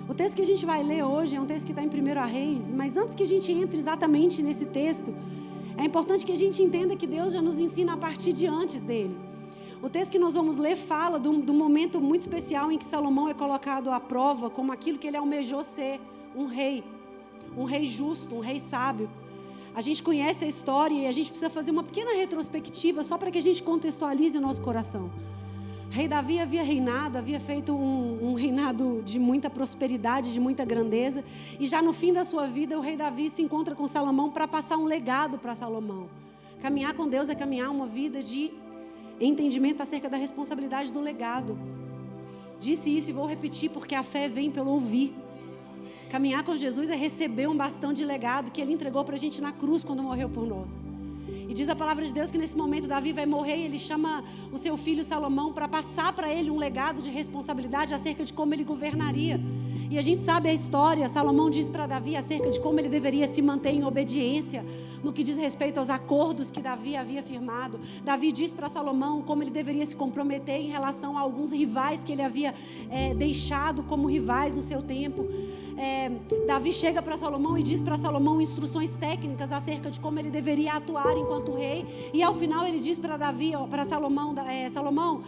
O texto que a gente vai ler hoje é um texto que está em 1 Reis, mas antes que a gente entre exatamente nesse texto, é importante que a gente entenda que Deus já nos ensina a partir de antes dele. O texto que nós vamos ler fala do momento muito especial em que Salomão é colocado à prova como aquilo que ele almejou ser, um rei justo, um rei sábio. A gente conhece a história e a gente precisa fazer uma pequena retrospectiva só para que a gente contextualize o nosso coração. Rei Davi havia reinado, havia feito um reinado de muita prosperidade, de muita grandeza. E já no fim da sua vida, o rei Davi se encontra com Salomão para passar um legado para Salomão. Caminhar com Deus é caminhar uma vida de entendimento acerca da responsabilidade do legado. Disse isso e vou repetir porque a fé vem pelo ouvir. Caminhar com Jesus é receber um bastão de legado que Ele entregou para a gente na cruz quando morreu por nós. E diz a palavra de Deus que nesse momento Davi vai morrer e ele chama o seu filho Salomão para passar para ele um legado de responsabilidade acerca de como ele governaria. E a gente sabe a história. Salomão diz para Davi acerca de como ele deveria se manter em obediência no que diz respeito aos acordos que Davi havia firmado. Davi diz para Salomão como ele deveria se comprometer em relação a alguns rivais que ele havia deixado como rivais no seu tempo. Davi chega para Salomão e diz para Salomão instruções técnicas acerca de como ele deveria atuar enquanto rei. E ao final ele diz para Salomão, Salomão,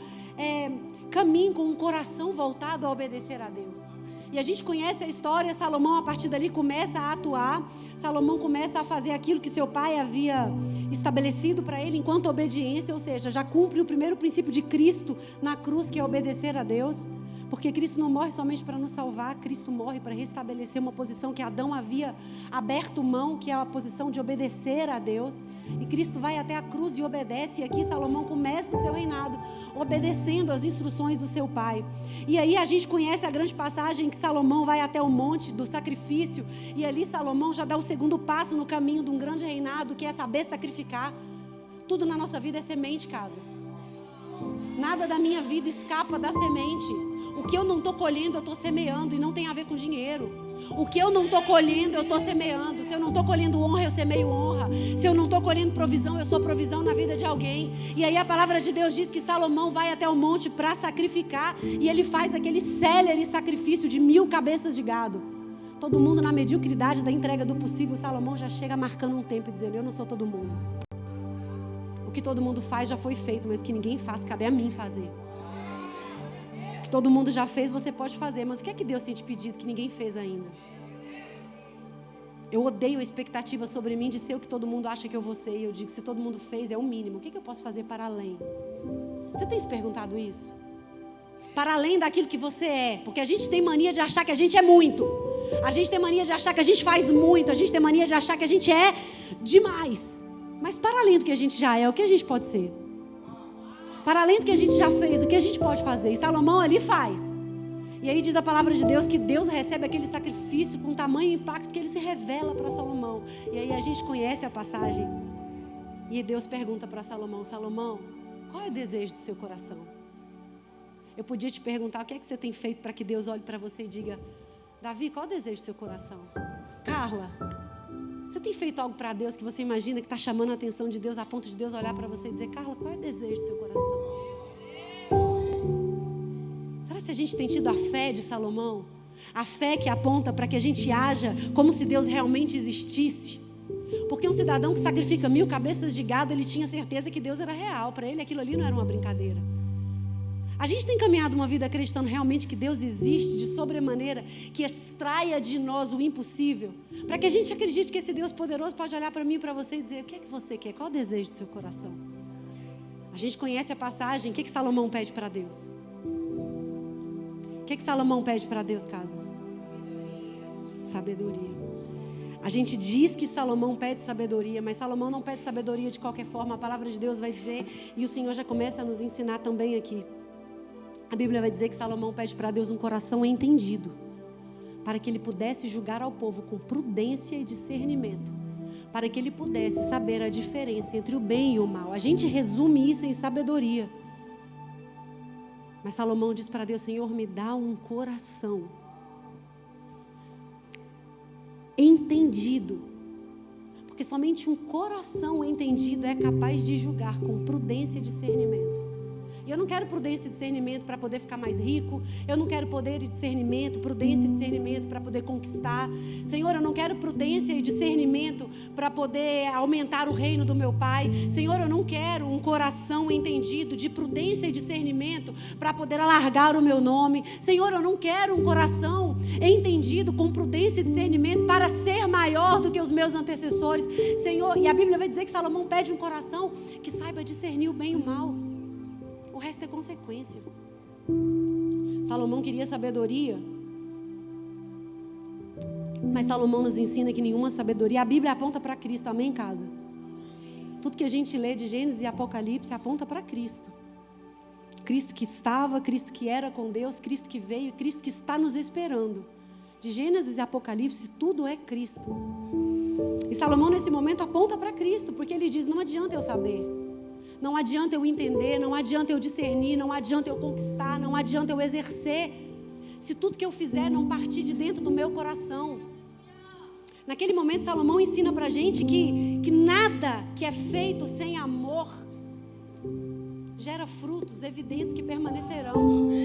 caminhe com um coração voltado a obedecer a Deus. E a gente conhece a história. Salomão a partir dali começa a atuar. Salomão começa a fazer aquilo que seu pai havia estabelecido para ele enquanto obediência, ou seja, já cumpre o primeiro princípio de Cristo na cruz, que é obedecer a Deus. Porque Cristo não morre somente para nos salvar, Cristo morre para restabelecer uma posição que Adão havia aberto mão, que é a posição de obedecer a Deus. E Cristo vai até a cruz e obedece. E aqui Salomão começa o seu reinado obedecendo as instruções do seu pai. E aí a gente conhece a grande passagem que Salomão vai até o monte do sacrifício. E ali Salomão já dá o segundo passo no caminho de um grande reinado, que é saber sacrificar. Tudo na nossa vida é semente, casa. Nada da minha vida escapa da semente. O que eu não estou colhendo, eu estou semeando, e não tem a ver com dinheiro. O que eu não estou colhendo, eu estou semeando. Se eu não estou colhendo honra, eu semeio honra. Se eu não estou colhendo provisão, eu sou provisão na vida de alguém. E aí a palavra de Deus diz que Salomão vai até o monte para sacrificar, e ele faz aquele célere sacrifício de 1000 cabeças de gado. Todo mundo na mediocridade da entrega do possível. Salomão já chega marcando um tempo e dizendo: eu não sou todo mundo. O que todo mundo faz já foi feito, mas o que ninguém faz, cabe a mim fazer. Que todo mundo já fez, você pode fazer, mas o que é que Deus tem te pedido que ninguém fez ainda? Eu odeio a expectativa sobre mim de ser o que todo mundo acha que eu vou ser. E eu digo, se todo mundo fez, é o mínimo. O que eu posso fazer para além? Você tem se perguntado isso? Para além daquilo que você é. Porque a gente tem mania de achar que a gente é muito. A gente tem mania de achar que a gente faz muito. A gente tem mania de achar que a gente é demais. Mas para além do que a gente já é, o que a gente pode ser? Para além do que a gente já fez, o que a gente pode fazer? E Salomão ali faz. E aí diz a palavra de Deus que Deus recebe aquele sacrifício com tamanho impacto que ele se revela para Salomão. E aí a gente conhece a passagem. E Deus pergunta para Salomão: Salomão, qual é o desejo do seu coração? Eu podia te perguntar: o que é que você tem feito para que Deus olhe para você e diga: Davi, qual é o desejo do seu coração? Carla, você tem feito algo para Deus que você imagina que está chamando a atenção de Deus a ponto de Deus olhar para você e dizer: Carla, qual é o desejo do seu coração? Será que a gente tem tido a fé de Salomão? A fé que aponta para que a gente haja como se Deus realmente existisse? Porque um cidadão que sacrifica 1000 cabeças de gado, ele tinha certeza que Deus era real. Para ele aquilo ali não era uma brincadeira. A gente tem caminhado uma vida acreditando realmente que Deus existe de sobremaneira, que extraia de nós o impossível, para que a gente acredite que esse Deus poderoso pode olhar para mim e para você e dizer: o que é que você quer? Qual é o desejo do seu coração? A gente conhece a passagem. O que Salomão pede para Deus? O que Salomão pede para Deus, casa? Sabedoria. A gente diz que Salomão pede sabedoria, mas Salomão não pede sabedoria de qualquer forma. A palavra de Deus vai dizer, e o Senhor já começa a nos ensinar também aqui. A Bíblia vai dizer que Salomão pede para Deus um coração entendido, para que ele pudesse julgar ao povo com prudência e discernimento, para que ele pudesse saber a diferença entre o bem e o mal. A gente resume isso em sabedoria. Mas Salomão diz para Deus: Senhor, me dá um coração entendido, porque somente um coração entendido é capaz de julgar com prudência e discernimento. E eu não quero prudência e discernimento para poder ficar mais rico. Eu não quero poder e discernimento, prudência e discernimento para poder conquistar. Senhor, eu não quero prudência e discernimento para poder aumentar o reino do meu Pai. Senhor, eu não quero um coração entendido de prudência e discernimento para poder alargar o meu nome. Senhor, eu não quero um coração entendido com prudência e discernimento para ser maior do que os meus antecessores. Senhor, e a Bíblia vai dizer que Salomão pede um coração que saiba discernir o bem e o mal. O resto é consequência. Salomão queria sabedoria, mas Salomão nos ensina que nenhuma sabedoria, a Bíblia aponta para Cristo, amém, casa? Tudo que a gente lê de Gênesis e Apocalipse aponta para Cristo. Cristo que estava, Cristo que era com Deus, Cristo que veio, Cristo que está nos esperando. De Gênesis e Apocalipse, tudo é Cristo. E Salomão nesse momento aponta para Cristo, porque ele diz, não adianta eu saber. Não adianta eu entender, não adianta eu discernir, não adianta eu conquistar, não adianta eu exercer, se tudo que eu fizer não partir de dentro do meu coração. Naquele momento, Salomão ensina pra gente que nada que é feito sem amor gera frutos evidentes que permanecerão.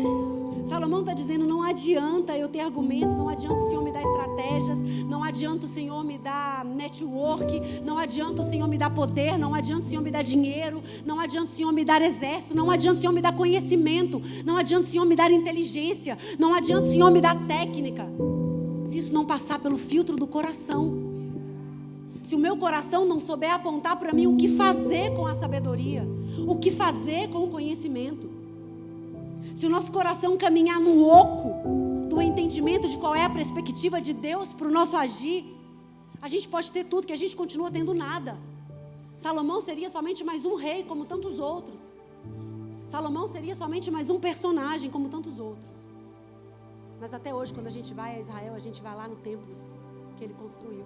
Salomão está dizendo, não adianta eu ter argumentos, não adianta o Senhor me dar estratégias, não adianta o Senhor me dar network, não adianta o Senhor me dar poder, não adianta o Senhor me dar dinheiro, não adianta o Senhor me dar exército, não adianta o Senhor me dar conhecimento, não adianta o Senhor me dar inteligência, não adianta o Senhor me dar técnica, se isso não passar pelo filtro do coração. Se o meu coração não souber apontar para mim o que fazer com a sabedoria, o que fazer com o conhecimento, se o nosso coração caminhar no oco do entendimento de qual é a perspectiva de Deus para o nosso agir, a gente pode ter tudo, que a gente continua tendo nada. Salomão seria somente mais um rei, como tantos outros. Salomão seria somente mais um personagem, como tantos outros. Mas até hoje, quando a gente vai a Israel, a gente vai lá no templo que ele construiu.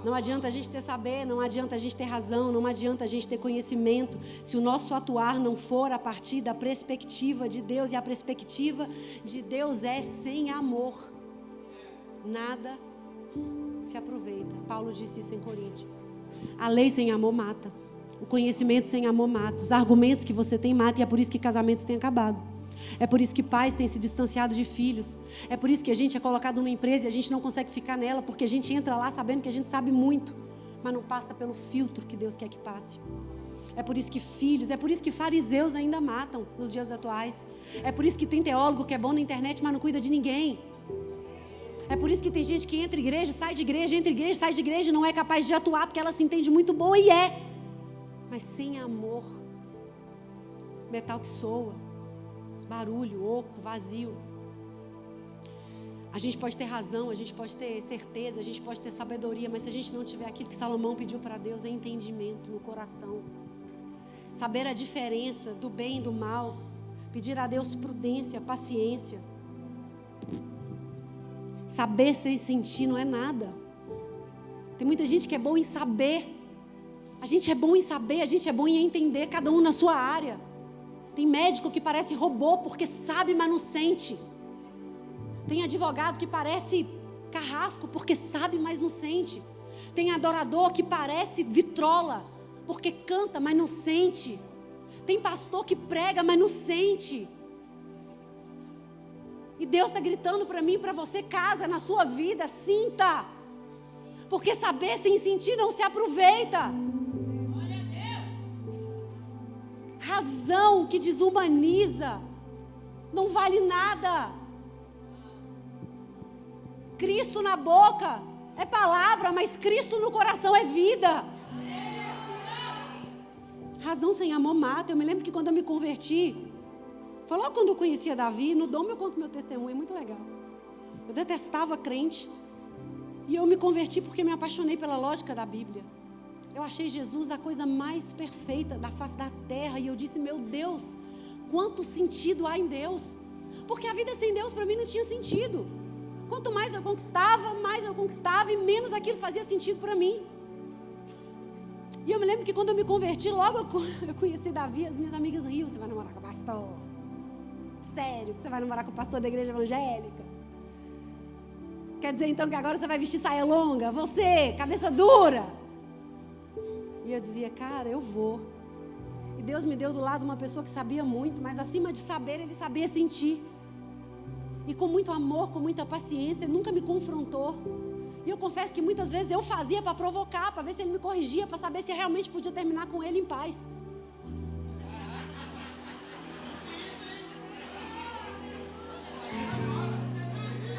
Não adianta a gente ter saber, não adianta a gente ter razão, não adianta a gente ter conhecimento, se o nosso atuar não for a partir da perspectiva de Deus, e a perspectiva de Deus é sem amor. Nada se aproveita. Paulo disse isso em Coríntios. A lei sem amor mata. O conhecimento sem amor mata. Os argumentos que você tem mata, e é por isso que casamentos têm acabado. É por isso que pais têm se distanciado de filhos. É por isso que a gente é colocado numa empresa e a gente não consegue ficar nela, porque a gente entra lá sabendo que a gente sabe muito, mas não passa pelo filtro que Deus quer que passe. É por isso que filhos, é por isso que fariseus ainda matam nos dias atuais. É por isso que tem teólogo que é bom na internet, mas não cuida de ninguém. É por isso que tem gente que entra em igreja, sai de igreja, entra em igreja, sai de igreja e não é capaz de atuar porque ela se entende muito boa e é. Mas sem amor, metal que soa, barulho, oco, vazio. A gente pode ter razão, a gente pode ter certeza, a gente pode ter sabedoria, mas se a gente não tiver aquilo que Salomão pediu para Deus, é entendimento no coração. Saber a diferença do bem e do mal. Pedir a Deus prudência, paciência. Saber sem sentir não é nada. Tem muita gente que é bom em saber. A gente é bom em saber, a gente é bom em entender, cada um na sua área. Tem médico que parece robô porque sabe, mas não sente. Tem advogado que parece carrasco porque sabe, mas não sente. Tem adorador que parece vitrola porque canta, mas não sente. Tem pastor que prega, mas não sente. E Deus está gritando para mim e para você, casa, na sua vida, sinta. Porque saber sem sentir não se aproveita. Razão que desumaniza não vale nada. Cristo na boca é palavra, mas Cristo no coração é vida. Razão sem amor mata. Eu me lembro que quando eu me converti, foi logo quando eu conhecia Davi, no Dom eu conto meu testemunho, é muito legal. Eu detestava crente e eu me converti porque me apaixonei pela lógica da Bíblia. Eu achei Jesus a coisa mais perfeita da face da terra. E eu disse, meu Deus, quanto sentido há em Deus. Porque a vida sem Deus para mim não tinha sentido. Quanto mais eu conquistava e menos aquilo fazia sentido para mim. E eu me lembro que quando eu me converti, logo eu conheci Davi, as minhas amigas riam. Você vai namorar com o pastor? Sério que você vai namorar com o pastor da igreja evangélica? Quer dizer então que agora você vai vestir saia longa? Você, cabeça dura? E eu dizia, cara, eu vou. Deus me deu do lado uma pessoa que sabia muito, mas acima de saber, ele sabia sentir. E com muito amor, com muita paciência, nunca me confrontou. E eu confesso que muitas vezes eu fazia para provocar, para ver se ele me corrigia, para saber se eu realmente podia terminar com ele em paz.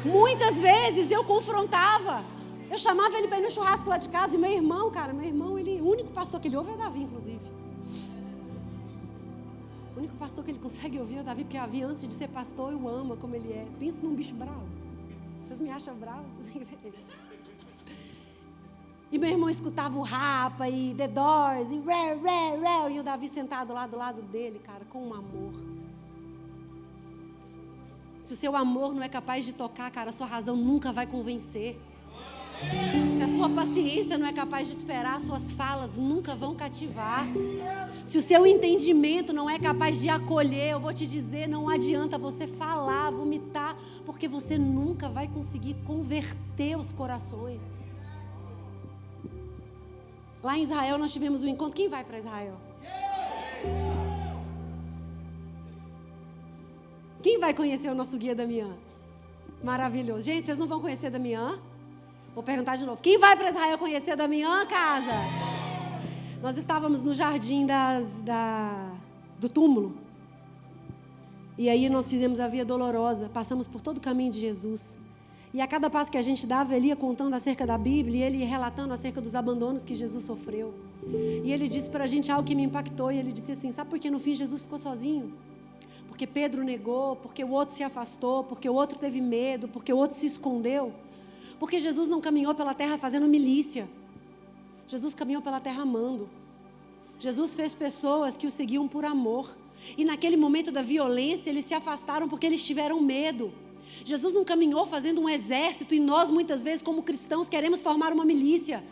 Muitas vezes eu confrontava. Eu chamava ele para ir no churrasco lá de casa. E meu irmão, o único pastor que ele ouve é o Davi, inclusive. O único pastor que ele consegue ouvir é o Davi, porque o Davi, antes de ser pastor, eu amo como ele é. Pensa num bicho bravo. Vocês me acham bravo? E meu irmão escutava o Rapa e The Doors e e o Davi sentado lá do lado dele, cara, com um amor. Se o seu amor não é capaz de tocar, cara, a sua razão nunca vai convencer. Se a sua paciência não é capaz de esperar, suas falas nunca vão cativar. Se o seu entendimento não é capaz de acolher, eu vou te dizer, não adianta você falar, vomitar, porque você nunca vai conseguir converter os corações. Lá em Israel nós tivemos um encontro. Quem vai para Israel? Quem vai conhecer o nosso guia Damian? Maravilhoso. Gente, vocês não vão conhecer Damian? Vou perguntar de novo. Quem vai para Israel conhecer Damian, casa? Nós estávamos no jardim do túmulo. E aí nós fizemos a via dolorosa. Passamos por todo o caminho de Jesus. E a cada passo que a gente dava, ele ia contando acerca da Bíblia. E ele ia relatando acerca dos abandonos que Jesus sofreu. E ele disse para a gente algo que me impactou. E ele disse assim, sabe por que no fim Jesus ficou sozinho? Porque Pedro negou, porque o outro se afastou, porque o outro teve medo, porque o outro se escondeu. Porque Jesus não caminhou pela terra fazendo milícia. Jesus caminhou pela terra amando. Jesus fez pessoas que o seguiam por amor. E naquele momento da violência, eles se afastaram porque eles tiveram medo. Jesus não caminhou fazendo um exército e nós, muitas vezes, como cristãos, queremos formar uma milícia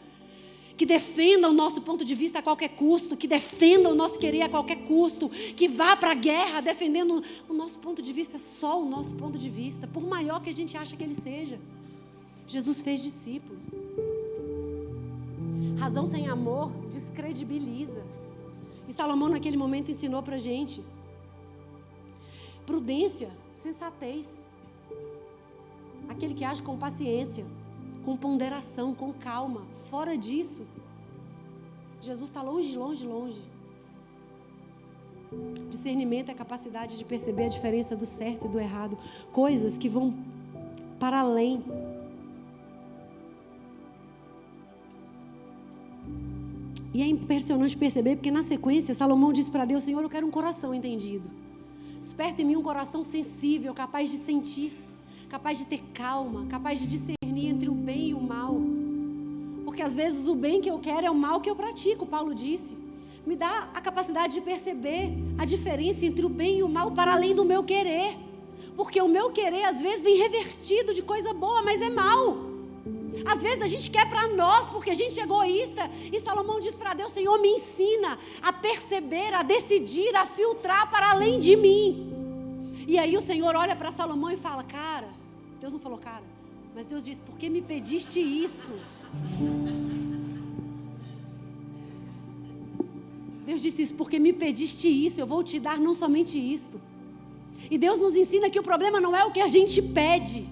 que defenda o nosso ponto de vista a qualquer custo, que defenda o nosso querer a qualquer custo, que vá para a guerra defendendo o nosso ponto de vista, só o nosso ponto de vista, por maior que a gente acha que ele seja. Jesus fez discípulos. Razão sem amor descredibiliza. E Salomão naquele momento ensinou para a gente prudência, sensatez. Aquele que age com paciência, com ponderação, com calma. Fora disso, Jesus está longe, longe, longe. Discernimento é a capacidade de perceber a diferença do certo e do errado. Coisas que vão para além. E é impressionante perceber, porque na sequência, Salomão disse para Deus, Senhor, eu quero um coração entendido. Desperta em mim um coração sensível, capaz de sentir, capaz de ter calma, capaz de discernir entre o bem e o mal. Porque às vezes o bem que eu quero é o mal que eu pratico, Paulo disse. Me dá a capacidade de perceber a diferença entre o bem e o mal para além do meu querer. Porque o meu querer às vezes vem revertido de coisa boa, mas é mal. Às vezes a gente quer para nós, porque a gente é egoísta. E Salomão diz para Deus, Senhor, me ensina a perceber, a decidir, a filtrar para além de mim. E aí o Senhor olha para Salomão e fala, cara, Deus não falou cara, mas Deus diz, por que me pediste isso? Deus disse isso, porque me pediste isso, eu vou te dar não somente isto. E Deus nos ensina que o problema não é o que a gente pede.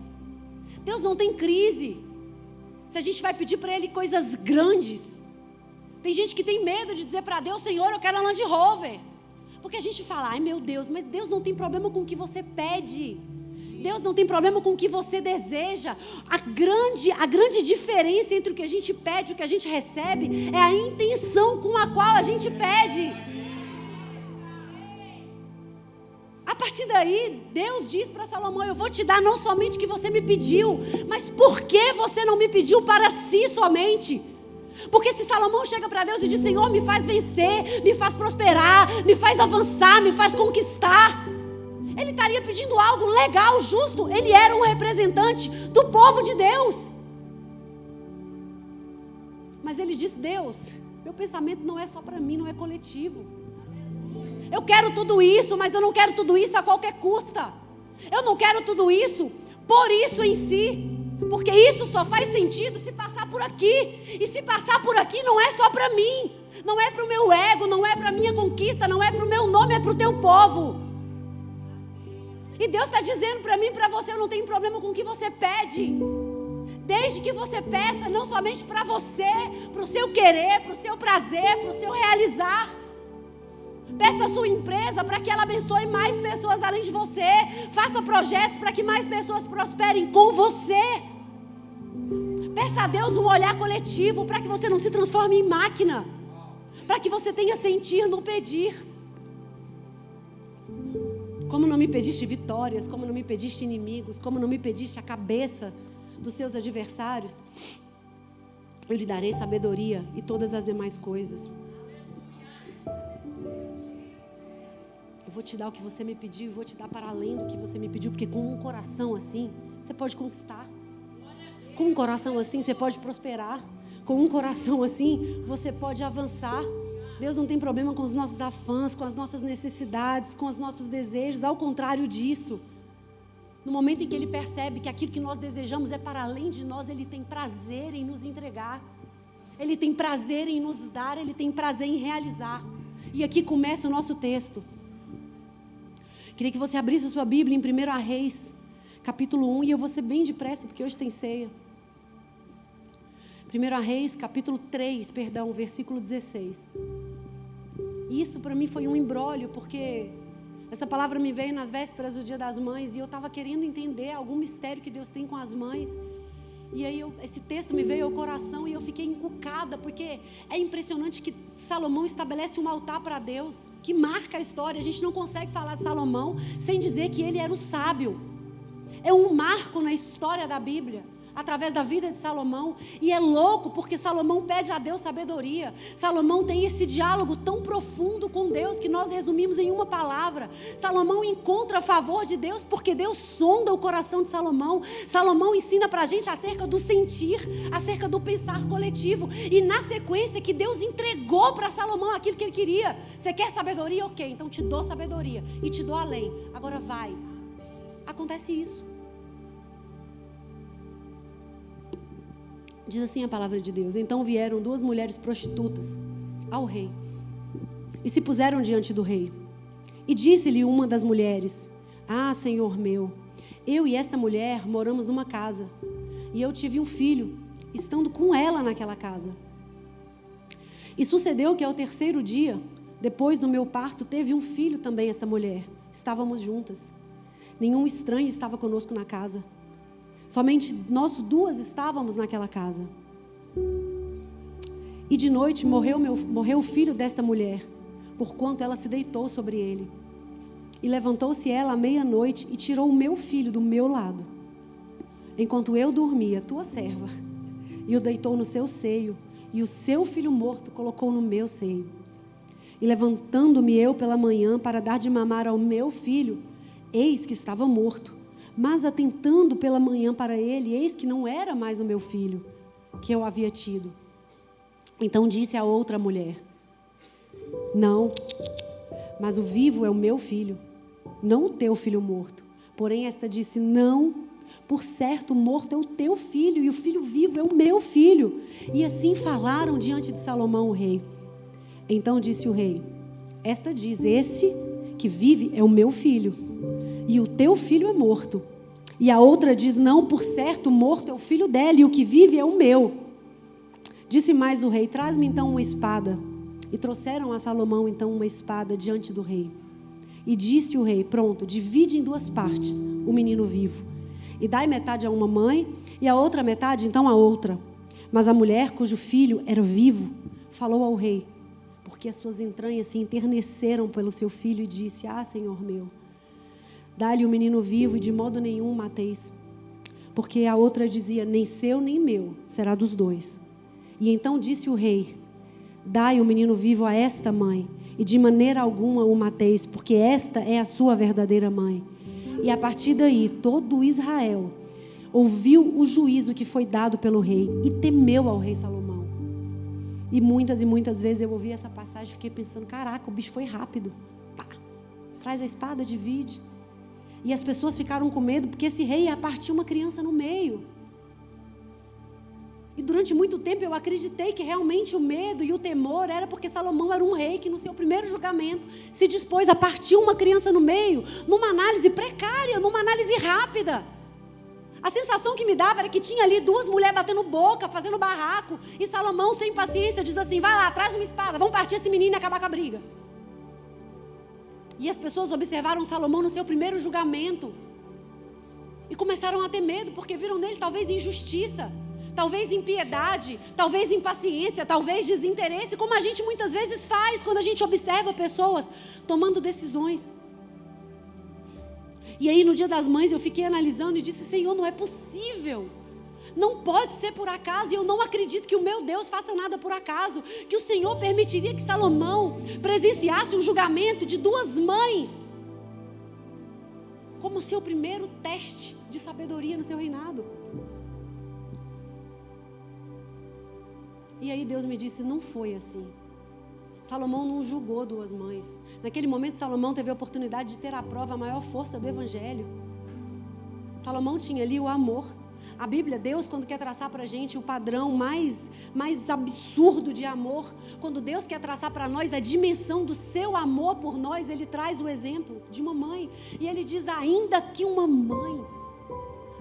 Deus não tem crise se a gente vai pedir para Ele coisas grandes. Tem gente que tem medo de dizer para Deus, Senhor, eu quero a Land Rover. Porque a gente fala, ai meu Deus, mas Deus não tem problema com o que você pede. Deus não tem problema com o que você deseja. A grande diferença entre o que a gente pede e o que a gente recebe é a intenção com a qual a gente pede. A partir daí, Deus diz para Salomão, eu vou te dar não somente o que você me pediu, mas por que você não me pediu para si somente? Porque se Salomão chega para Deus e diz, Senhor, me faz vencer, me faz prosperar, me faz avançar, me faz conquistar, ele estaria pedindo algo legal, justo. Ele era um representante do povo de Deus. Mas ele disse, Deus, meu pensamento não é só para mim, não é coletivo. Eu quero tudo isso, mas eu não quero tudo isso a qualquer custa. Eu não quero tudo isso por isso em si. Porque isso só faz sentido se passar por aqui. E se passar por aqui não é só para mim. Não é para o meu ego, não é para a minha conquista, não é para o meu nome, é para o teu povo. E Deus está dizendo para mim e para você, eu não tenho problema com o que você pede. Desde que você peça não somente para você, para o seu querer, para o seu prazer, para o seu realizar. Peça a sua empresa para que ela abençoe mais pessoas além de você. Faça projetos para que mais pessoas prosperem com você. Peça a Deus um olhar coletivo para que você não se transforme em máquina. Para que você tenha sentir no pedir. Como não me pediste vitórias, como não me pediste inimigos, como não me pediste a cabeça dos seus adversários, eu lhe darei sabedoria e todas as demais coisas. Eu vou te dar o que você me pediu, eu vou te dar para além do que você me pediu, porque com um coração assim, você pode conquistar. Com um coração assim, você pode prosperar. Com um coração assim, você pode avançar. Deus não tem problema com os nossos afãs, com as nossas necessidades, com os nossos desejos. Ao contrário disso, no momento em que Ele percebe que aquilo que nós desejamos é para além de nós, Ele tem prazer em nos entregar. Ele tem prazer em nos dar, Ele tem prazer em realizar. E aqui começa o nosso texto. Queria que você abrisse a sua Bíblia em 1 Reis, capítulo 1, e eu vou ser bem depressa, porque hoje tem ceia. 1 Reis, capítulo 3, versículo 16. Isso para mim foi um imbróglio, porque essa palavra me veio nas vésperas do Dia das Mães, e eu estava querendo entender algum mistério que Deus tem com as mães. E aí esse texto me veio ao coração e eu fiquei encucada, porque é impressionante que Salomão estabelece um altar para Deus, que marca a história. A gente não consegue falar de Salomão sem dizer que ele era o sábio. É um marco na história da Bíblia, através da vida de Salomão. E é louco porque Salomão pede a Deus sabedoria. Salomão tem esse diálogo tão profundo com Deus que nós resumimos em uma palavra. Salomão encontra a favor de Deus porque Deus sonda o coração de Salomão. Salomão ensina pra gente acerca do sentir, acerca do pensar coletivo. E na sequência que Deus entregou para Salomão aquilo que ele queria. Você quer sabedoria? Ok, então te dou sabedoria e te dou além. Agora vai. Acontece isso. Diz assim a palavra de Deus: então vieram 2 mulheres prostitutas ao rei e se puseram diante do rei. E disse-lhe uma das mulheres: ah, senhor meu, eu e esta mulher moramos numa casa, e eu tive um filho, estando com ela naquela casa. E sucedeu que ao 3º dia, depois do meu parto, teve um filho também esta mulher. Estávamos juntas. Nenhum estranho estava conosco na casa. Somente nós 2 estávamos naquela casa. E de noite morreu o filho desta mulher, porquanto ela se deitou sobre ele. E levantou-se ela à meia-noite e tirou o meu filho do meu lado, enquanto eu dormia, tua serva, e o deitou no seu seio, e o seu filho morto colocou no meu seio. E levantando-me eu pela manhã para dar de mamar ao meu filho, eis que estava morto. Mas atentando pela manhã para ele, eis que não era mais o meu filho, que eu havia tido. Então disse a outra mulher: não, mas o vivo é o meu filho, não o teu filho morto. Porém esta disse: não, por certo o morto é o teu filho, e o filho vivo é o meu filho. E assim falaram diante de Salomão o rei. Então disse o rei: esta diz: esse que vive é o meu filho, e o teu filho é morto. E a outra diz: não, por certo, o morto é o filho dela, e o que vive é o meu. Disse mais o rei: traz-me então uma espada. E trouxeram a Salomão então uma espada diante do rei. E disse o rei: pronto, divide em 2 partes o menino vivo, e dai metade a uma mãe, e a outra metade então a outra. Mas a mulher cujo filho era vivo falou ao rei, porque as suas entranhas se enterneceram pelo seu filho, e disse: ah, senhor meu, dá-lhe o menino vivo, e de modo nenhum o mateis. Porque a outra dizia: nem seu nem meu, será dos 2. E então disse o rei: dai o menino vivo a esta mãe, e de maneira alguma o mateis, porque esta é a sua verdadeira mãe. E a partir daí todo Israel ouviu o juízo que foi dado pelo rei, e temeu ao rei Salomão. E muitas vezes eu ouvi essa passagem e fiquei pensando: caraca, o bicho foi rápido. Pá, traz a espada, divide. E as pessoas ficaram com medo, porque esse rei ia partir uma criança no meio. E durante muito tempo eu acreditei que realmente o medo e o temor era porque Salomão era um rei que no seu primeiro julgamento se dispôs a partir uma criança no meio, numa análise precária, numa análise rápida. A sensação que me dava era que tinha ali duas mulheres batendo boca, fazendo barraco, e Salomão, sem paciência, diz assim: vai lá, traz uma espada, vamos partir esse menino e acabar com a briga. E as pessoas observaram Salomão no seu primeiro julgamento e começaram a ter medo, porque viram nele talvez injustiça, talvez impiedade, talvez impaciência, talvez desinteresse, como a gente muitas vezes faz quando a gente observa pessoas tomando decisões. E aí no Dia das Mães eu fiquei analisando e disse: Senhor, não é possível, não pode ser por acaso, e eu não acredito que o meu Deus faça nada por acaso, que o Senhor permitiria que Salomão presenciasse um julgamento de duas mães, como seu primeiro teste de sabedoria no seu reinado. E aí Deus me disse: não foi assim. Salomão não julgou duas mães. Naquele momento Salomão teve a oportunidade de ter à prova a maior força do Evangelho. Salomão tinha ali o amor. A Bíblia, Deus, quando quer traçar para a gente o padrão mais absurdo de amor, quando Deus quer traçar para nós a dimensão do seu amor por nós, Ele traz o exemplo de uma mãe. E Ele diz: ainda que uma mãe,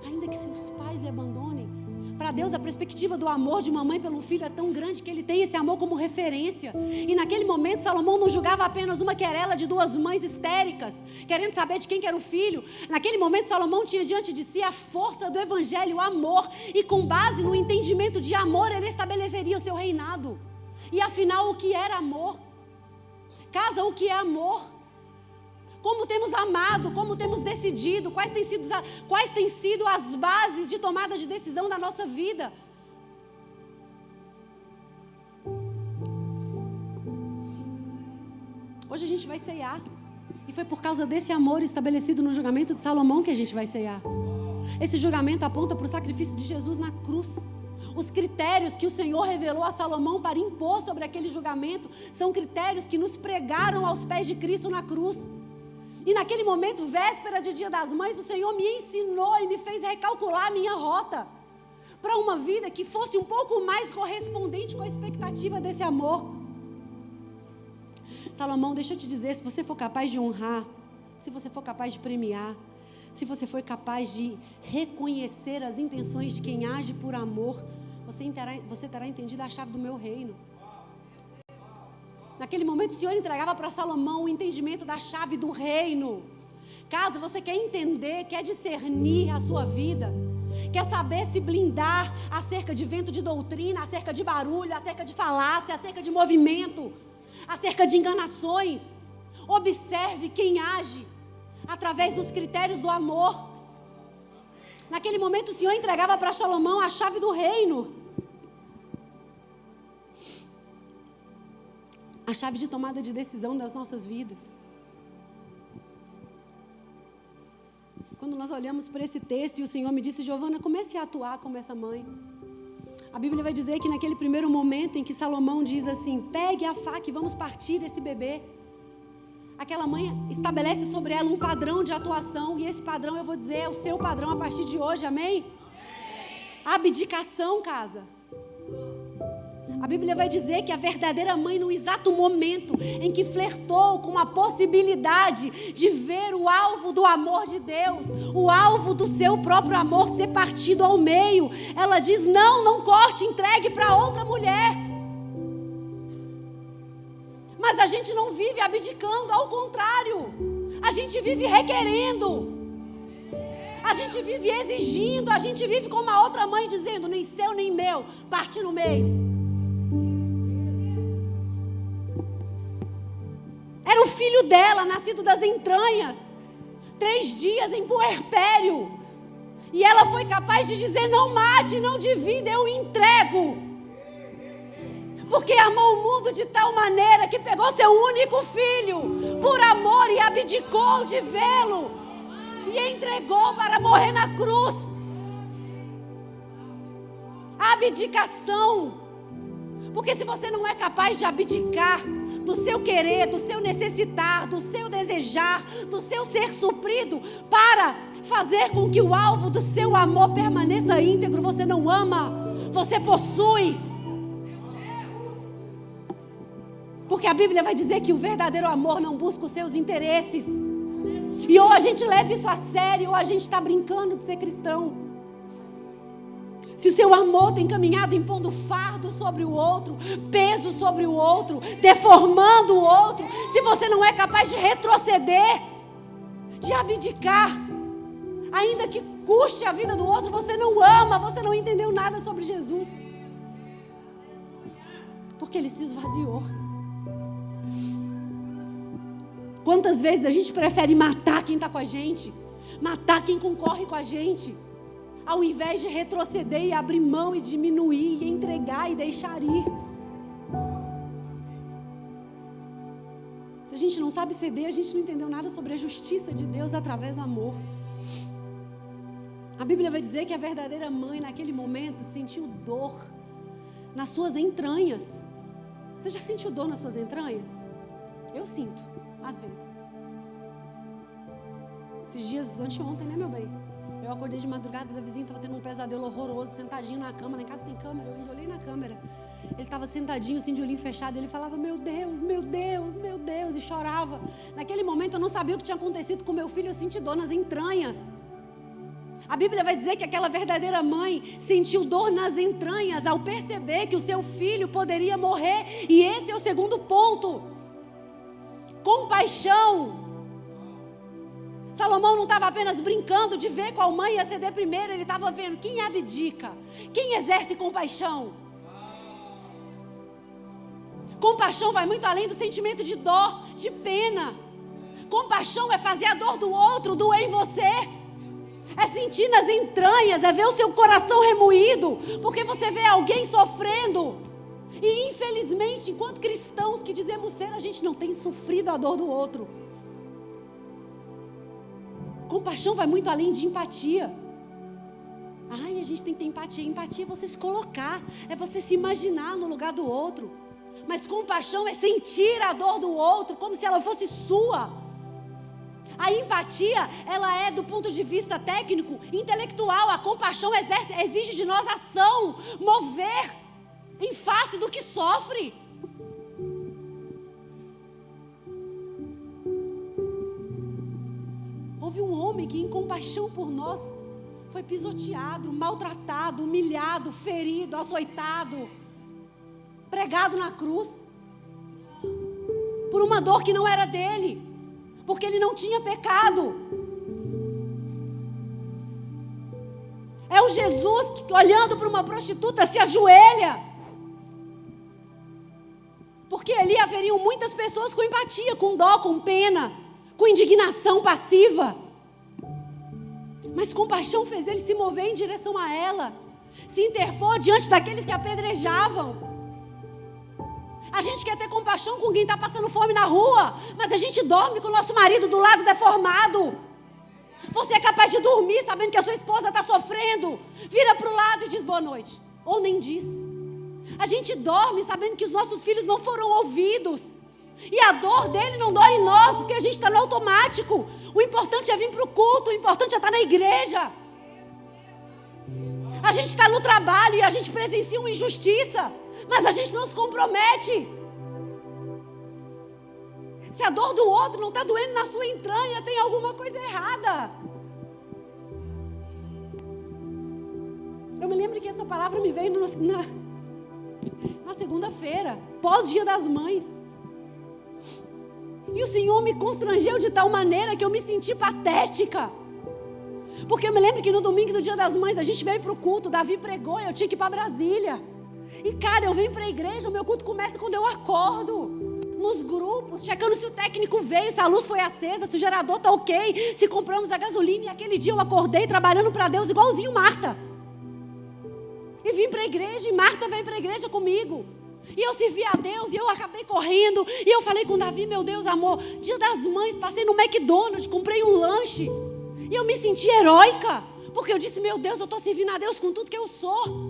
ainda que seus pais lhe abandonem. Para Deus, a perspectiva do amor de uma mãe pelo filho é tão grande que Ele tem esse amor como referência. E naquele momento, Salomão não julgava apenas uma querela de duas mães histéricas, querendo saber de quem que era o filho. Naquele momento, Salomão tinha diante de si a força do Evangelho, o amor. E com base no entendimento de amor, ele estabeleceria o seu reinado. E afinal, o que era amor? Casa, o que é amor? Como temos amado, como temos decidido, quais têm sido as bases de tomada de decisão da nossa vida. Hoje a gente vai ceiar. E foi por causa desse amor estabelecido no julgamento de Salomão que a gente vai ceiar. Esse julgamento aponta para o sacrifício de Jesus na cruz. Os critérios que o Senhor revelou a Salomão para impor sobre aquele julgamento são critérios que nos pregaram aos pés de Cristo na cruz. E naquele momento, véspera de Dia das Mães, o Senhor me ensinou e me fez recalcular a minha rota para uma vida que fosse um pouco mais correspondente com a expectativa desse amor. Salomão, deixa eu te dizer, se você for capaz de honrar, se você for capaz de premiar, se você for capaz de reconhecer as intenções de quem age por amor, você terá entendido a chave do meu reino. Naquele momento o Senhor entregava para Salomão o entendimento da chave do reino. Caso você quer entender, quer discernir a sua vida, quer saber se blindar acerca de vento de doutrina, acerca de barulho, acerca de falácia, acerca de movimento, acerca de enganações, observe quem age através dos critérios do amor. Naquele momento o Senhor entregava para Salomão a chave do reino. A chave de tomada de decisão das nossas vidas. Quando nós olhamos para esse texto e o Senhor me disse: Giovana, comece a atuar como essa mãe. A Bíblia vai dizer que naquele primeiro momento em que Salomão diz assim: pegue a faca e vamos partir desse bebê. Aquela mãe estabelece sobre ela um padrão de atuação, e esse padrão, eu vou dizer, é o seu padrão a partir de hoje, amém? Abdicação, casa. A Bíblia vai dizer que a verdadeira mãe, no exato momento em que flertou com a possibilidade de ver o alvo do amor de Deus, o alvo do seu próprio amor ser partido ao meio, ela diz: não corte, entregue para outra mulher. Mas a gente não vive abdicando, ao contrário, a gente vive requerendo, a gente vive exigindo, a gente vive como a outra mãe dizendo: nem seu nem meu, parte no meio. Era o filho dela, nascido das entranhas, 3 dias em puerpério. E ela foi capaz de dizer: não mate, não divida, eu entrego. Porque amou o mundo de tal maneira que pegou seu único filho, por amor, e abdicou de vê-lo, e entregou para morrer na cruz. Abdicação. Porque se você não é capaz de abdicar do seu querer, do seu necessitar, do seu desejar, do seu ser suprido, para fazer com que o alvo do seu amor permaneça íntegro, você não ama, você possui. Porque a Bíblia vai dizer que o verdadeiro amor não busca os seus interesses. E ou a gente leva isso a sério, ou a gente está brincando de ser cristão. Se o seu amor tem caminhado impondo fardo sobre o outro, peso sobre o outro, deformando o outro, se você não é capaz de retroceder, de abdicar, ainda que custe a vida do outro, você não ama, você não entendeu nada sobre Jesus. Porque ele se esvaziou. Quantas vezes a gente prefere matar quem está com a gente, matar quem concorre com a gente, ao invés de retroceder e abrir mão e diminuir, e entregar e deixar ir. Se a gente não sabe ceder, a gente não entendeu nada sobre a justiça de Deus através do amor. A Bíblia vai dizer que a verdadeira mãe naquele momento sentiu dor nas suas entranhas. Você já sentiu dor nas suas entranhas? Eu sinto, às vezes. Esses dias, anteontem, né, meu bem? Eu acordei de madrugada, da vizinha estava tendo um pesadelo horroroso, sentadinho na cama. Lá em casa tem câmera, eu olhei na câmera. Ele estava sentadinho, assim, de olhinho fechado. Ele falava, meu Deus, meu Deus, meu Deus, e chorava. Naquele momento eu não sabia o que tinha acontecido com meu filho, eu senti dor nas entranhas. A Bíblia vai dizer que aquela verdadeira mãe sentiu dor nas entranhas ao perceber que o seu filho poderia morrer. E esse é o segundo ponto. Compaixão. Salomão não estava apenas brincando de ver qual mãe ia ceder primeiro, ele estava vendo quem abdica, quem exerce compaixão. Compaixão vai muito além do sentimento de dor, de pena. Compaixão é fazer a dor do outro doer em você. É sentir nas entranhas, é ver o seu coração remoído, porque você vê alguém sofrendo. E infelizmente, enquanto cristãos que dizemos ser, a gente não tem sofrido a dor do outro. Compaixão vai muito além de empatia. Ai, a gente tem que ter empatia. Empatia é você se colocar, é você se imaginar no lugar do outro. Mas compaixão é sentir a dor do outro como se ela fosse sua. A empatia, ela é do ponto de vista técnico, intelectual. A compaixão exige de nós ação, mover em face do que sofre. Houve um homem que, em compaixão por nós, foi pisoteado, maltratado, humilhado, ferido, açoitado, pregado na cruz, por uma dor que não era dele, porque ele não tinha pecado. É o Jesus que, olhando para uma prostituta, se ajoelha, porque ali haveriam muitas pessoas com empatia, com dó, com pena, com indignação passiva. Mas compaixão fez ele se mover em direção a ela, se interpor diante daqueles que apedrejavam. A gente quer ter compaixão com quem está passando fome na rua, mas a gente dorme com o nosso marido do lado deformado. Você é capaz de dormir sabendo que a sua esposa está sofrendo, vira para o lado e diz boa noite, ou nem diz. A gente dorme sabendo que os nossos filhos não foram ouvidos, e a dor dele não dói em nós, porque a gente está no automático. O importante é vir para o culto, o importante é estar na igreja. A gente está no trabalho e a gente presencia uma injustiça, mas a gente não se compromete. Se a dor do outro não está doendo na sua entranha, tem alguma coisa errada. Eu me lembro que essa palavra me veio na segunda-feira, pós-dia das mães. E o Senhor me constrangeu de tal maneira que eu me senti patética. Porque eu me lembro que no domingo do Dia das Mães a gente veio para o culto, Davi pregou e eu tinha que ir para Brasília. E cara, eu venho para a igreja, o meu culto começa quando eu acordo. Nos grupos, checando se o técnico veio, se a luz foi acesa, se o gerador está ok, se compramos a gasolina. E aquele dia eu acordei trabalhando para Deus igualzinho Marta. E vim para a igreja e Marta veio para a igreja comigo. E eu servi a Deus e eu acabei correndo. E eu falei com Davi, meu Deus, amor, Dia das Mães, passei no McDonald's, comprei um lanche. E eu me senti heróica. Porque eu disse, meu Deus, eu estou servindo a Deus com tudo que eu sou.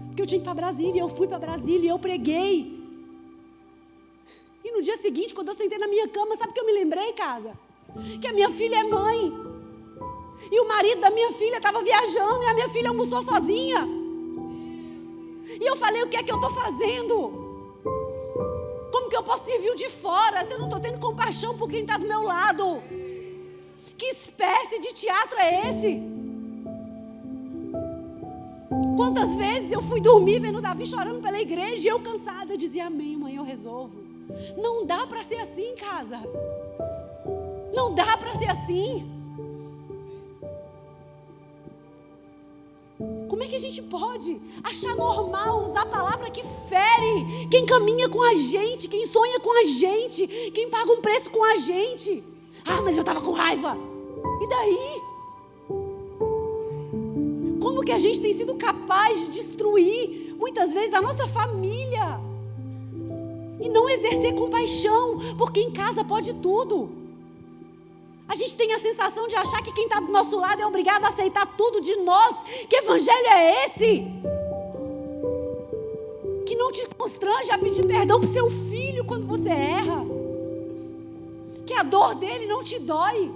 Porque eu tinha que ir para Brasília, eu fui para Brasília e eu preguei. E no dia seguinte, quando eu sentei na minha cama, sabe o que eu me lembrei, casa? que a minha filha é mãe. E o marido da minha filha estava viajando e a minha filha almoçou sozinha. E eu falei, o que é que eu estou fazendo? Como que eu posso servir o de fora se eu não estou tendo compaixão por quem está do meu lado? Que espécie de teatro é esse? Quantas vezes eu fui dormir vendo Davi chorando pela igreja e eu cansada, eu dizia, amém, amanhã eu resolvo. Não dá para ser assim, casa. Não dá para ser assim. Como é que a gente pode achar normal usar a palavra que fere quem caminha com a gente, quem sonha com a gente, quem paga um preço com a gente? Ah, mas eu estava com raiva. E daí? Como que a gente tem sido capaz de destruir, muitas vezes, a nossa família e não exercer compaixão, porque em casa pode tudo. A gente tem a sensação de achar que quem está do nosso lado é obrigado a aceitar tudo de nós. Que evangelho é esse? Que não te constrange a pedir perdão para o seu filho quando você erra. Que a dor dele não te dói.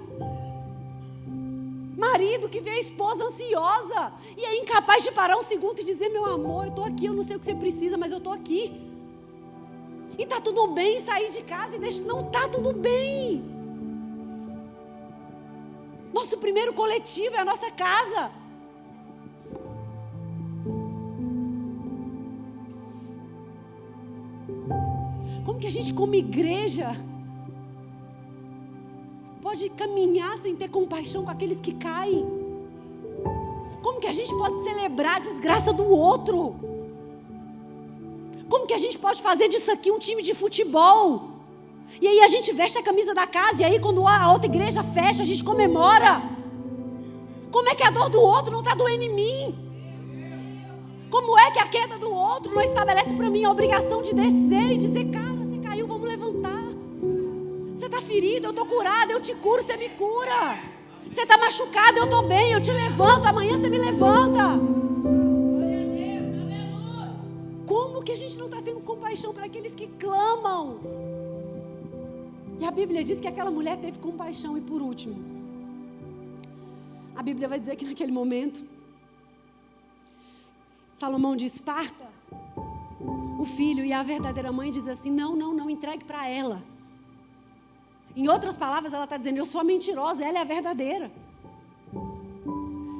Marido que vê a esposa ansiosa e é incapaz de parar um segundo e dizer, meu amor, eu estou aqui, eu não sei o que você precisa, mas eu estou aqui. E está tudo bem sair de casa e deixar... Não está tudo bem. Nosso primeiro coletivo é a nossa casa. Como que a gente, como igreja, pode caminhar sem ter compaixão com aqueles que caem? Como que a gente pode celebrar a desgraça do outro? Como que a gente pode fazer disso aqui um time de futebol? E aí a gente veste a camisa da casa, e aí quando a outra igreja fecha, a gente comemora. Como é que a dor do outro não está doendo em mim? Como é que a queda do outro não estabelece para mim a obrigação de descer e dizer, cara, você caiu, vamos levantar. Você está ferido, eu estou curada, eu te curo, você me cura. Você está machucado, eu estou bem, eu te levanto, amanhã você me levanta. Como que a gente não está tendo compaixão para aqueles que clamam? E a Bíblia diz que aquela mulher teve compaixão. E por último, a Bíblia vai dizer que naquele momento, Salomão de Esparta, o filho e a verdadeira mãe diz assim, não, entregue para ela. Em outras palavras, ela está dizendo, eu sou a mentirosa, ela é a verdadeira.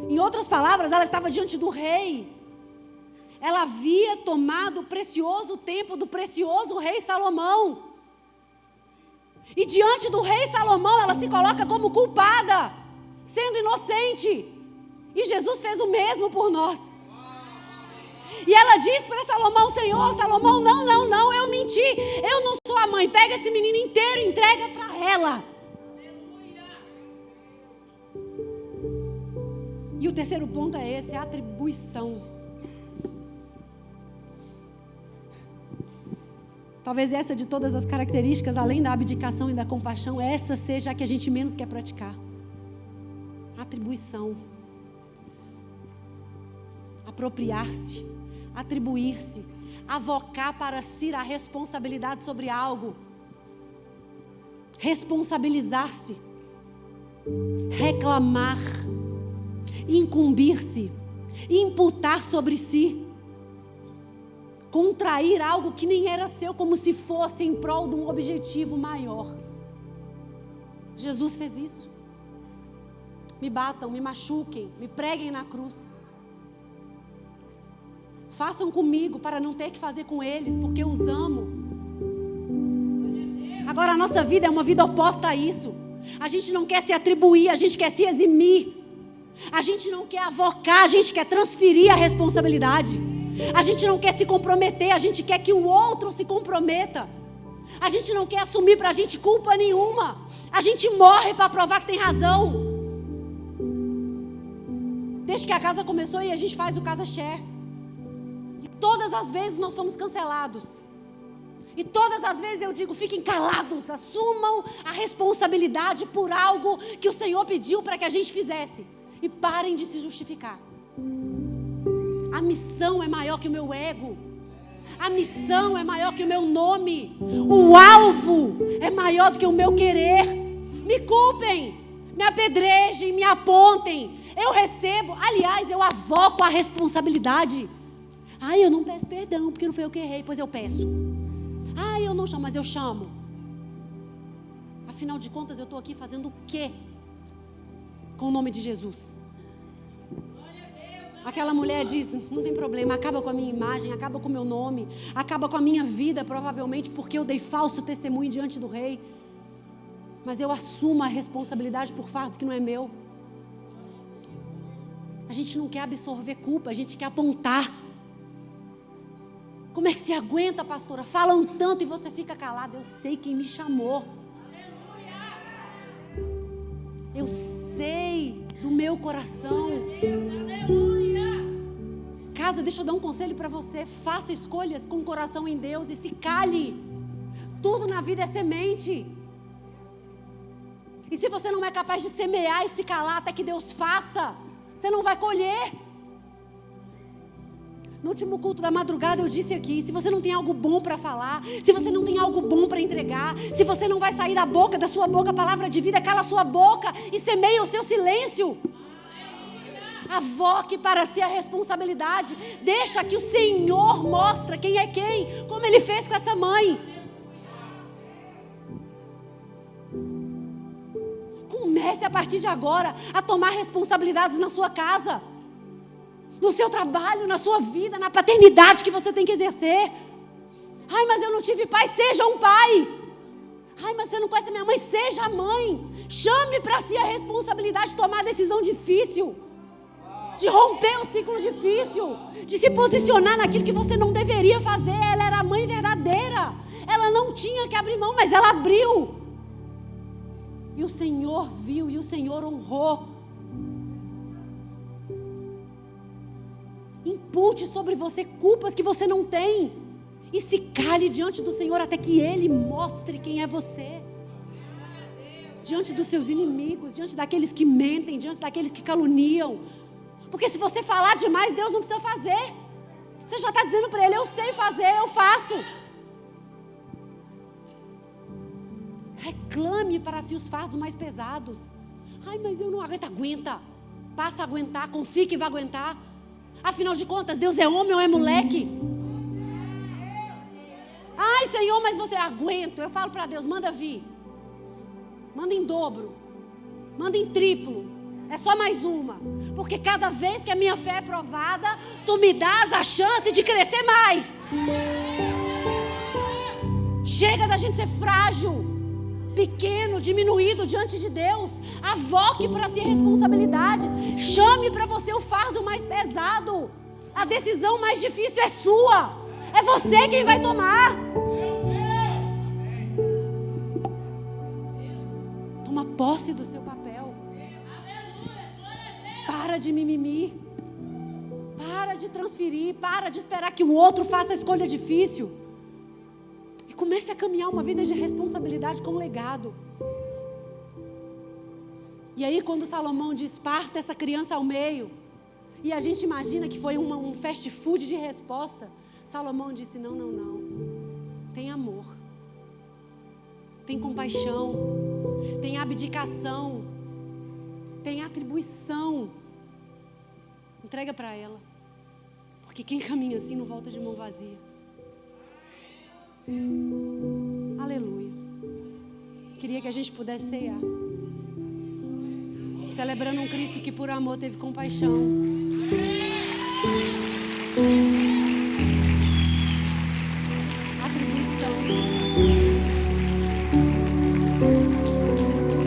Em outras palavras, ela estava diante do rei. Ela havia tomado o precioso tempo do precioso rei Salomão. E diante do rei Salomão, ela se coloca como culpada, sendo inocente. E Jesus fez o mesmo por nós. E ela diz para Salomão, Senhor, Salomão, não, eu menti. Eu não sou a mãe. Pega esse menino inteiro e entrega para ela. E o terceiro ponto é esse, a atribuição. Talvez essa de todas as características, além da abdicação e da compaixão, essa seja a que a gente menos quer praticar. Atribuição. Apropriar-se. Atribuir-se. Avocar para si a responsabilidade sobre algo. Responsabilizar-se. Reclamar. Incumbir-se. Imputar sobre si. Contrair algo que nem era seu, como se fosse em prol de um objetivo maior. Jesus fez isso. Me batam, me machuquem, me preguem na cruz. Façam comigo para não ter que fazer com eles, porque eu os amo. Agora a nossa vida é uma vida oposta a isso. A gente não quer se atribuir, a gente quer se eximir. A gente não quer avocar, a gente quer transferir a responsabilidade. A gente não quer se comprometer, a gente quer que o outro se comprometa. A gente não quer assumir pra gente culpa nenhuma. A gente morre para provar que tem razão. Desde que a casa começou e a gente faz o Casa Share. E todas as vezes nós fomos cancelados. E todas as vezes eu digo, fiquem calados, assumam a responsabilidade por algo que o Senhor pediu para que a gente fizesse. E parem de se justificar. A missão é maior que o meu ego. A missão é maior que o meu nome. O alvo é maior do que o meu querer. me culpem, me apedrejem, me apontem. Eu recebo, aliás, eu avoco a responsabilidade. Ai, eu não peço perdão, porque não foi eu que errei, pois eu peço. Ai, eu não chamo, mas eu chamo. Afinal de contas, eu estou aqui fazendo o quê? Com o nome de Jesus. Aquela mulher diz, não tem problema, acaba com a minha imagem, acaba com o meu nome, acaba com a minha vida, provavelmente porque eu dei falso testemunho diante do rei. Mas eu assumo a responsabilidade por fardo que não é meu. A gente não quer absorver culpa, a gente quer apontar. Como é que se aguenta, pastora? Falam tanto e você fica calada. Eu sei quem me chamou. Eu sei do meu coração. Casa, deixa eu dar um conselho para você. Faça escolhas com o coração em Deus e se cale. Tudo na vida é semente. E se você não é capaz de semear e se calar até que Deus faça, você não vai colher. No último culto da madrugada eu disse aqui, se você não tem algo bom para falar, se você não tem algo bom para entregar, se você não vai sair da sua boca a palavra de vida, cala a sua boca e semeia o seu silêncio. Avoque para si a responsabilidade. Deixa que o Senhor mostre quem é quem, como Ele fez com essa mãe. Comece a partir de agora a tomar responsabilidades na sua casa, no seu trabalho, na sua vida, na paternidade que você tem que exercer. Ai, mas eu não tive pai, seja um pai. Ai, mas você não conhece a minha mãe, seja a mãe. Chame para si a responsabilidade de tomar a decisão difícil, de romper o ciclo difícil, de se posicionar naquilo que você não deveria fazer. Ela era a mãe verdadeira, ela não tinha que abrir mão, mas ela abriu. E o Senhor viu, e o Senhor honrou. Impute sobre você culpas que você não tem. E se cale diante do Senhor até que Ele mostre quem é você. Diante dos seus inimigos, diante daqueles que mentem, diante daqueles que caluniam. Porque se você falar demais, Deus não precisa fazer. Você já está dizendo para Ele, eu sei fazer, eu faço. Reclame para si os fardos mais pesados. Ai, mas eu não aguento. Aguenta. Passa a aguentar, confie que vai aguentar. Afinal de contas, Deus é homem ou é moleque? Ai, Senhor, mas você aguenta. Eu falo para Deus, manda vir. Manda em dobro. Manda em triplo. É só mais uma. Porque cada vez que a minha fé é provada, Tu me dás a chance de crescer mais. Chega da gente ser frágil, pequeno, diminuído diante de Deus. Avoque para si responsabilidades. Chame para você o fardo mais pesado. A decisão mais difícil é sua. É você quem vai tomar. Toma posse do seu papel. Para de mimimi. Para de transferir. Para de esperar que o outro faça a escolha difícil. E comece a caminhar uma vida de responsabilidade com legado. E aí quando Salomão diz, parta essa criança ao meio, e a gente imagina que foi um fast food de resposta, Salomão disse, não. Tem amor. Tem compaixão. Tem abdicação. Tem atribuição. Entrega para ela. Porque quem caminha assim não volta de mão vazia. Aleluia. Queria que a gente pudesse ceiar, celebrando um Cristo que por amor teve compaixão.